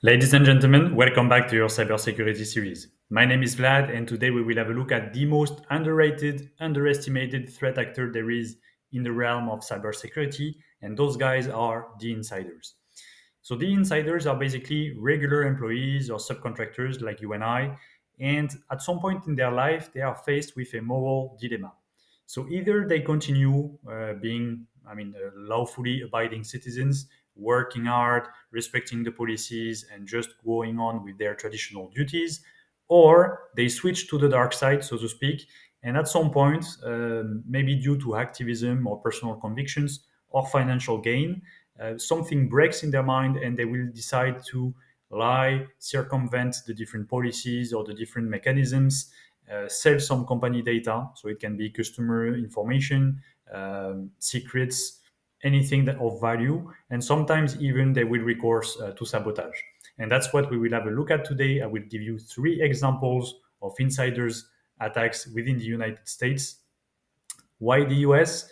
Ladies and gentlemen, welcome back to your cybersecurity series. My name is Vlad, and today we will have a look at the most underrated, underestimated threat actor there is in the realm of cybersecurity, and those guys are the insiders. So, the insiders are basically regular employees or subcontractors like you and I, and at some point in their life, they are faced with a moral dilemma. So either they continue being, lawfully abiding citizens, working hard, respecting the policies, and just going on with their traditional duties, or they switch to the dark side, so to speak. And at some point, maybe due to activism or personal convictions or financial gain, something breaks in their mind and they will decide to lie, circumvent the different policies or the different mechanisms, sell some company data. So it can be customer information, secrets, anything that of value. And sometimes even they will recourse to sabotage. And that's what we will have a look at today. I will give you three examples of insiders attacks within the United States. Why the US?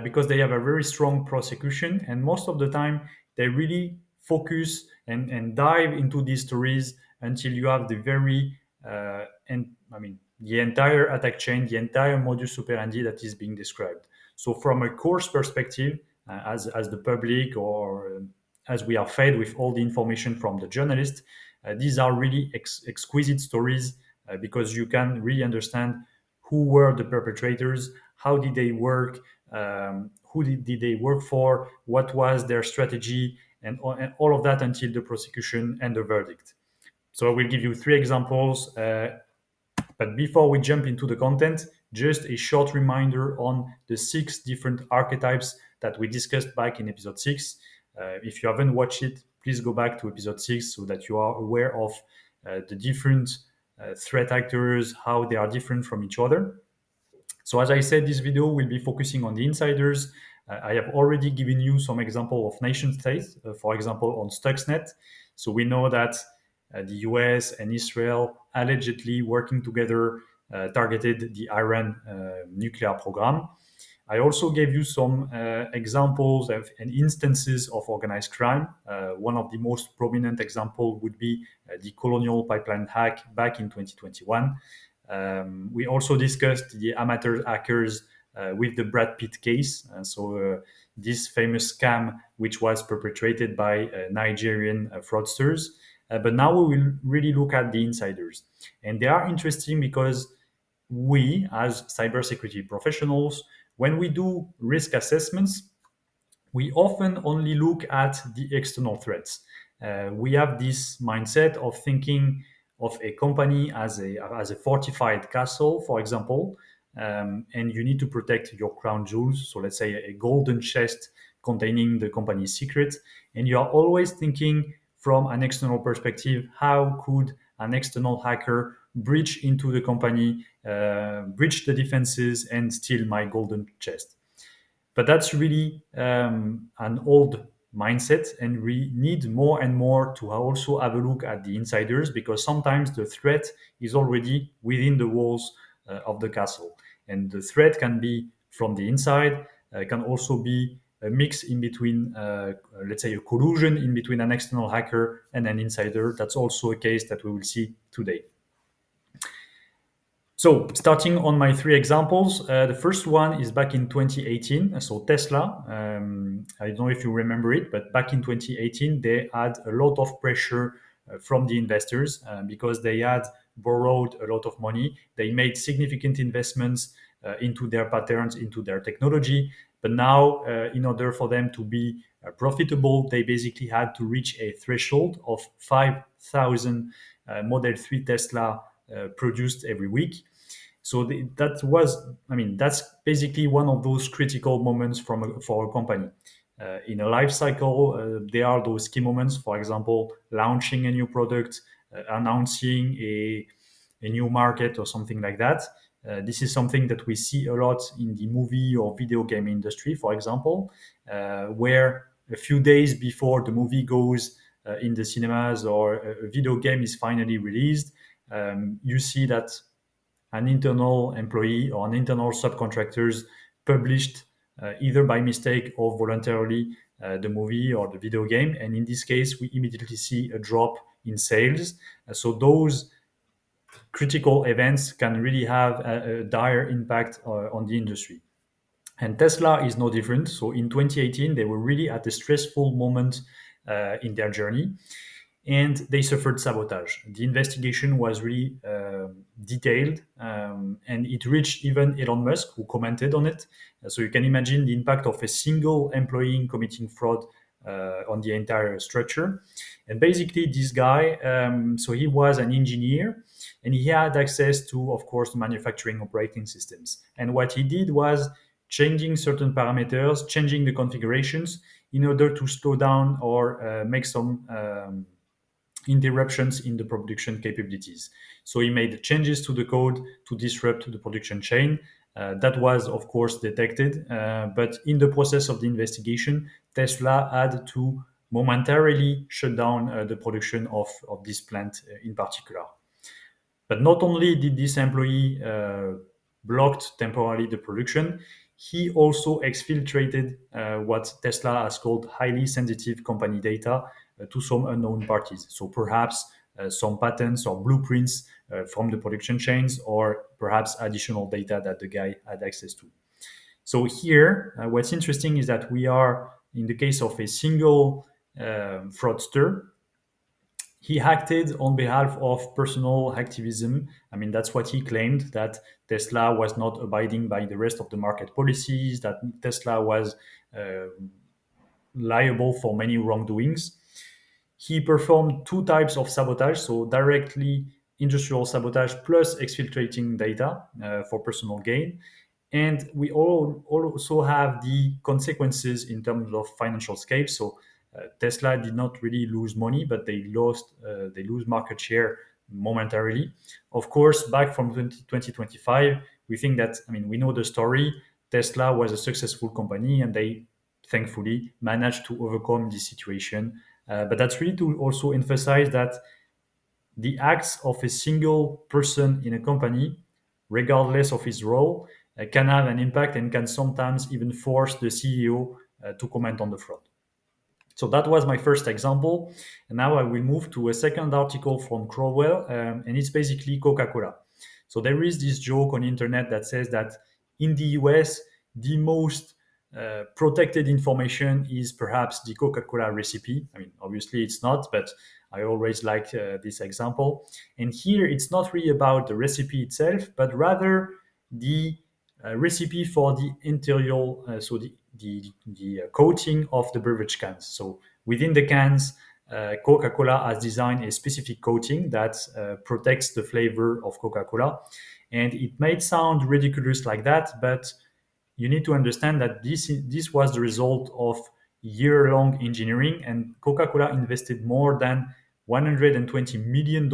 Because they have a very strong prosecution, and most of the time they really focus and dive into these stories until you have the very the entire attack chain, the entire modus operandi that is being described. So, from a course perspective, as the public or as we are fed with all the information from the journalists, these are really exquisite stories because you can really understand who were the perpetrators, how did they work, did they work for, what was their strategy, and all of that until the prosecution and the verdict. So I will give you three examples. But before we jump into the content, just a short reminder on the 6 different archetypes that we discussed back in episode 6. If you haven't watched it, please go back to episode 6 so that you are aware of the different threat actors, how they are different from each other. So as I said, this video will be focusing on the insiders. I have already given you some example of nation states, for example, on Stuxnet. So we know that the US and Israel allegedly working together targeted the Iran nuclear program. I also gave you some examples and instances of organized crime. One of the most prominent example would be the Colonial Pipeline hack back in 2021. We also discussed the amateur hackers with the Brad Pitt case. This famous scam, which was perpetrated by Nigerian fraudsters. But now we will really look at the insiders. And they are interesting because we, as cybersecurity professionals, when we do risk assessments, we often only look at the external threats. We have this mindset of thinking of a company as a fortified castle, for example, and you need to protect your crown jewels. So let's say a golden chest containing the company's secret, and you are always thinking from an external perspective, how could an external hacker breach into the company, breach the defenses, and steal my golden chest? But that's really an old mindset, and we need more and more to also have a look at the insiders because sometimes the threat is already within the walls of the castle. And the threat can be from the inside, can also be a mix in between, let's say, a collusion in between an external hacker and an insider. That's also a case that we will see today. So, starting on my three examples, the first one is back in 2018. So, Tesla, I don't know if you remember it, but back in 2018, they had a lot of pressure from the investors because they had borrowed a lot of money. They made significant investments into their patterns, into their technology. But now, in order for them to be profitable, they basically had to reach a threshold of 5,000 Model 3 Tesla produced every week. So that's basically one of those critical moments for a company. In a life cycle, there are those key moments, for example, launching a new product, announcing a new market or something like that. This is something that we see a lot in the movie or video game industry, for example, where a few days before the movie goes in the cinemas or a video game is finally released, you see that an internal employee or an internal subcontractors published either by mistake or voluntarily the movie or the video game. And in this case, we immediately see a drop in sales. So those critical events can really have a dire impact on the industry. And Tesla is no different. So in 2018, they were really at a stressful moment in their journey, and they suffered sabotage. The investigation was really detailed, and it reached even Elon Musk, who commented on it. So you can imagine the impact of a single employee committing fraud on the entire structure. And basically, this guy, so he was an engineer, and he had access to, of course, the manufacturing operating systems. And what he did was changing certain parameters, changing the configurations in order to slow down or make some interruptions in the production capabilities. So he made changes to the code to disrupt the production chain. That was, of course, detected, but in the process of the investigation, Tesla had to momentarily shut down the production of this plant in particular. But not only did this employee blocked temporarily the production, he also exfiltrated what Tesla has called highly sensitive company data to some unknown parties. So perhaps some patents or blueprints from the production chains, or perhaps additional data that the guy had access to. So here, what's interesting is that we are in the case of a single fraudster. He acted on behalf of personal activism. I mean, that's what he claimed, that Tesla was not abiding by the rest of the market policies, that Tesla was uh, liable for many wrongdoings. He performed two types of sabotage, so directly industrial sabotage plus exfiltrating data for personal gain. And we all also have the consequences in terms of financial scale. So Tesla did not really lose money, but they lose market share momentarily. Of course, back from 2025, we think that, I mean, we know the story. Tesla was a successful company, and they thankfully managed to overcome this situation. But that's really to also emphasize that the acts of a single person in a company, regardless of his role, can have an impact and can sometimes even force the CEO to comment on the fraud. So that was my first example. And now I will move to a second article from Crowell, and it's basically Coca-Cola. So there is this joke on the internet that says that in the US, the most protected information is perhaps the Coca-Cola recipe. I mean, obviously it's not, but I always like this example. And here it's not really about the recipe itself, but rather the recipe for the interior, so the coating of the beverage cans. So within the cans, Coca-Cola has designed a specific coating that protects the flavor of Coca-Cola. And it might sound ridiculous like that, but you need to understand that this was the result of year-long engineering, and Coca-Cola invested more than $120 million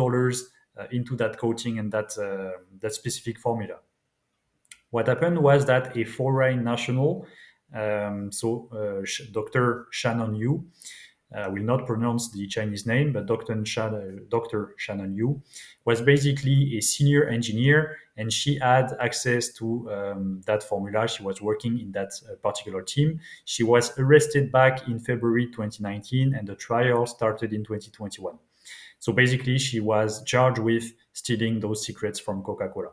into that coating and that specific formula. What happened was that a foreign national, Dr. Shannon Yu, I will not pronounce the Chinese name, but Dr. Shannon Yu was basically a senior engineer, and she had access to that formula. She was working in that particular team. She was arrested back in February 2019, and the trial started in 2021. So basically, she was charged with stealing those secrets from Coca-Cola.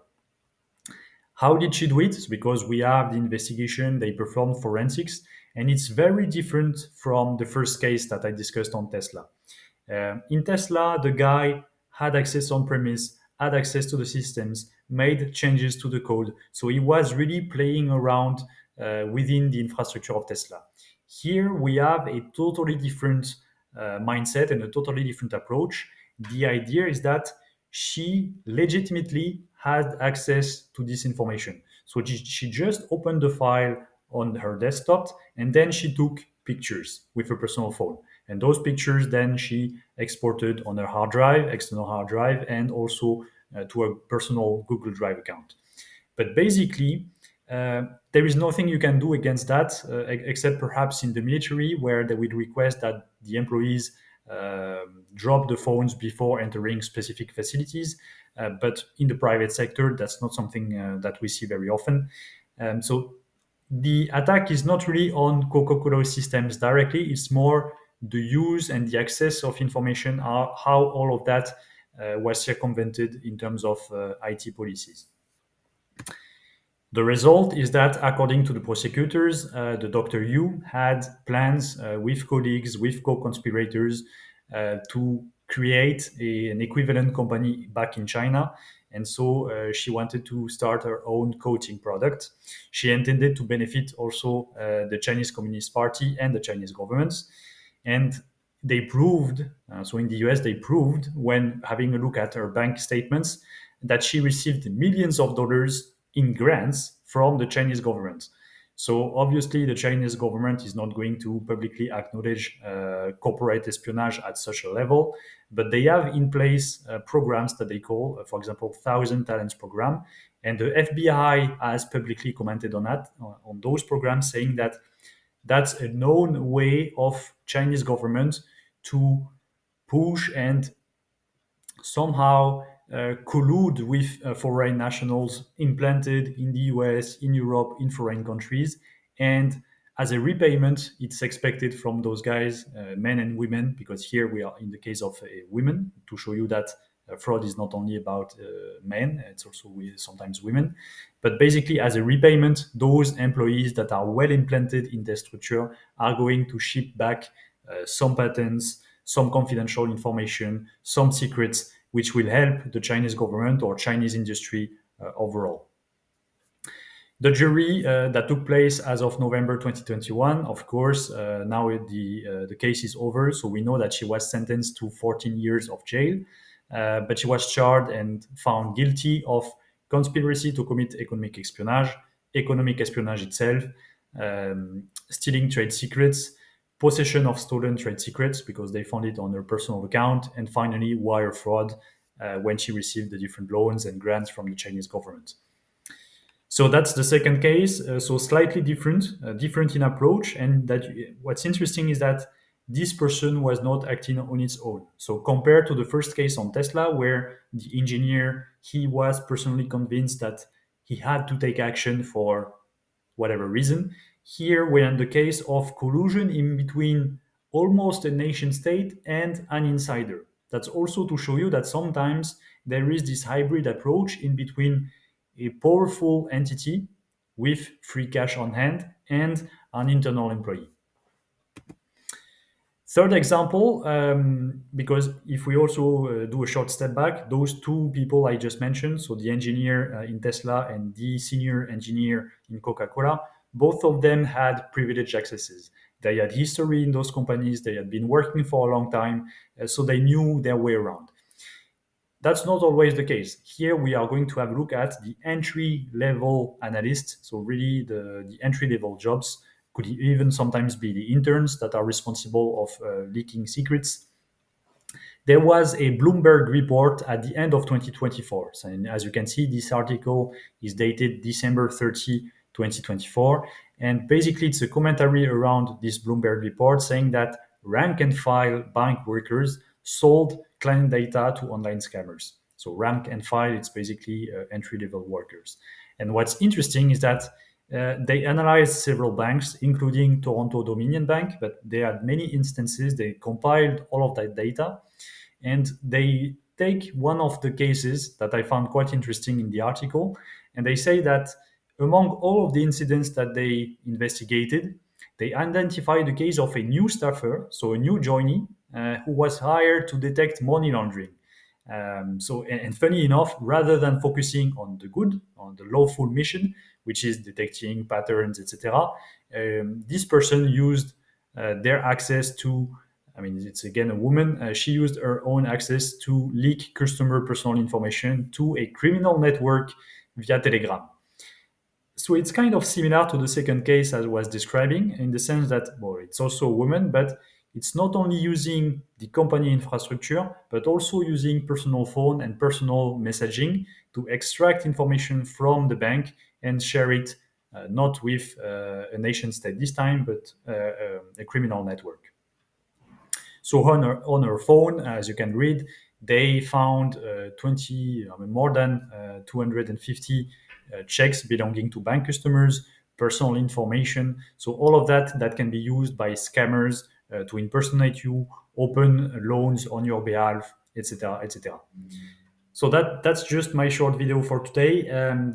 How did she do it? Because we have the investigation, they performed forensics, and it's very different from the first case that I discussed on Tesla. In Tesla, the guy had access on premise, had access to the systems, made changes to the code. So he was really playing around within the infrastructure of Tesla. Here we have a totally different mindset and a totally different approach. The idea is that she legitimately had access to this information. So she just opened the file on her desktop, and then she took pictures with her personal phone. And those pictures then she exported on her hard drive, external hard drive, and also to a personal Google Drive account. But basically, there is nothing you can do against that, except perhaps in the military, where they would request that the employees drop the phones before entering specific facilities. But in the private sector, that's not something that we see very often. So the attack is not really on Coca-Cola systems directly. It's more the use and the access of information, how all of that was circumvented in terms of IT policies. The result is that, according to the prosecutors, the Dr. Yu had plans with colleagues, with co-conspirators, to create an equivalent company back in China. And so she wanted to start her own coaching product. She intended to benefit also the Chinese Communist Party and the Chinese governments. And they proved, so in the US, they proved when having a look at her bank statements that she received millions of dollars in grants from the Chinese government. So obviously, the Chinese government is not going to publicly acknowledge corporate espionage at such a level, but they have in place programs that they call, for example, Thousand Talents Program, and the FBI has publicly commented on that, on those programs, saying that that's a known way of Chinese government to push and somehow collude with foreign nationals implanted in the US, in Europe, in foreign countries. And as a repayment, it's expected from those guys, men and women, because here we are in the case of women, to show you that fraud is not only about men, it's also sometimes women. But basically, as a repayment, those employees that are well implanted in the structure are going to ship back some patents, some confidential information, some secrets, which will help the Chinese government or Chinese industry overall. The jury that took place as of November 2021, of course, now the case is over, so we know that she was sentenced to 14 years of jail, but she was charged and found guilty of conspiracy to commit economic espionage itself, stealing trade secrets, possession of stolen trade secrets because they found it on her personal account, and finally wire fraud when she received the different loans and grants from the Chinese government. So that's the second case. So slightly different in approach. And that what's interesting is that this person was not acting on its own. So compared to the first case on Tesla, where the engineer, he was personally convinced that he had to take action for whatever reason. Here we're in the case of collusion in between almost a nation state and an insider. That's also to show you that sometimes there is this hybrid approach in between a powerful entity with free cash on hand and an internal employee. Third example, because if we also do a short step back, those two people I just mentioned, so the engineer in Tesla and the senior engineer in Coca-Cola, both of them had privileged accesses. They had history in those companies, they had been working for a long time, so they knew their way around. That's not always the case. Here we are going to have a look at the entry level analyst. So really the entry level jobs could even sometimes be the interns that are responsible of leaking secrets. There was a Bloomberg report at the end of 2024. So, and as you can see, this article is dated December 30, 2024. And basically, it's a commentary around this Bloomberg report saying that rank and file bank workers sold client data to online scammers. So rank and file, it's basically entry-level workers. And what's interesting is that they analyzed several banks, including Toronto Dominion Bank, but they had many instances. They compiled all of that data, and they take one of the cases that I found quite interesting in the article, and they say that among all of the incidents that they investigated, they identified the case of a new staffer, so a new joinee, who was hired to detect money laundering. And funny enough, rather than focusing on the good, on the lawful mission, which is detecting patterns, etc., this person used their access to, I mean, it's again a woman, she used her own access to leak customer personal information to a criminal network via Telegram. So it's kind of similar to the second case I was describing in the sense that, well, it's also a woman, but it's not only using the company infrastructure, but also using personal phone and personal messaging to extract information from the bank and share it not with a nation state this time, but a criminal network. So on her phone, as you can read, they found more than 250 checks belonging to bank customers, personal information. So all of that can be used by scammers to impersonate you, open loans on your behalf, etc., etc. So that's just my short video for today.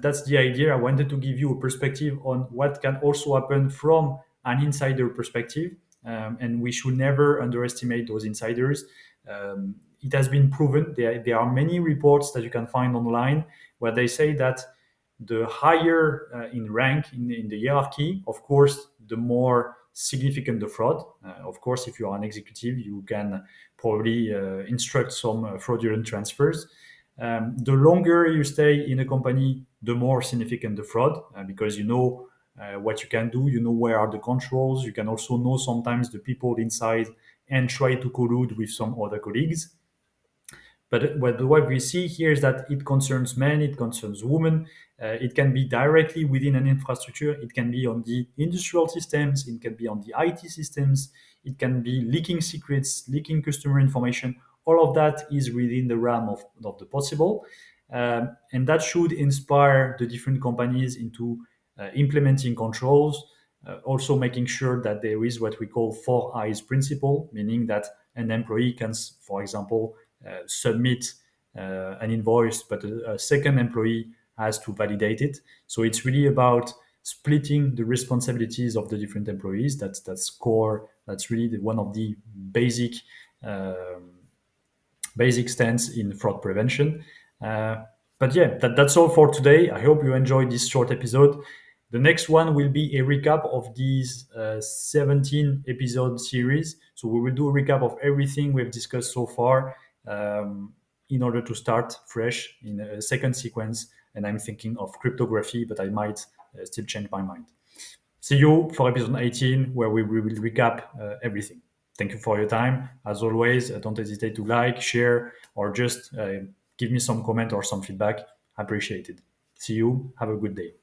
That's the idea. I wanted to give you a perspective on what can also happen from an insider perspective, and we should never underestimate those insiders. It has been proven. There are many reports that you can find online where they say that the higher in rank in the hierarchy, of course, the more significant the fraud. Of course, if you are an executive, you can probably instruct some fraudulent transfers. The longer you stay in a company, the more significant the fraud, because you know what you can do, you know where are the controls, you can also know sometimes the people inside and try to collude with some other colleagues. But what we see here is that it concerns men, it concerns women. It can be directly within an infrastructure. It can be on the industrial systems. It can be on the IT systems. It can be leaking secrets, leaking customer information. All of that is within the realm of the possible. And that should inspire the different companies into implementing controls, also making sure that there is what we call four eyes principle, meaning that an employee can, for example, submit an invoice, but a second employee has to validate it. So it's really about splitting the responsibilities of the different employees. That's core. That's really one of the basic stance in fraud prevention. But yeah, that's all for today. I hope you enjoyed this short episode. The next one will be a recap of these 17 episode series. So we will do a recap of everything we've discussed so far, in order to start fresh in a second sequence. And I'm thinking of cryptography, but I might still change my mind. See you for episode 18, where we will recap everything. Thank you for your time. As always, don't hesitate to like, share, or just give me some comment or some feedback. Appreciate it. See you. Have a good day.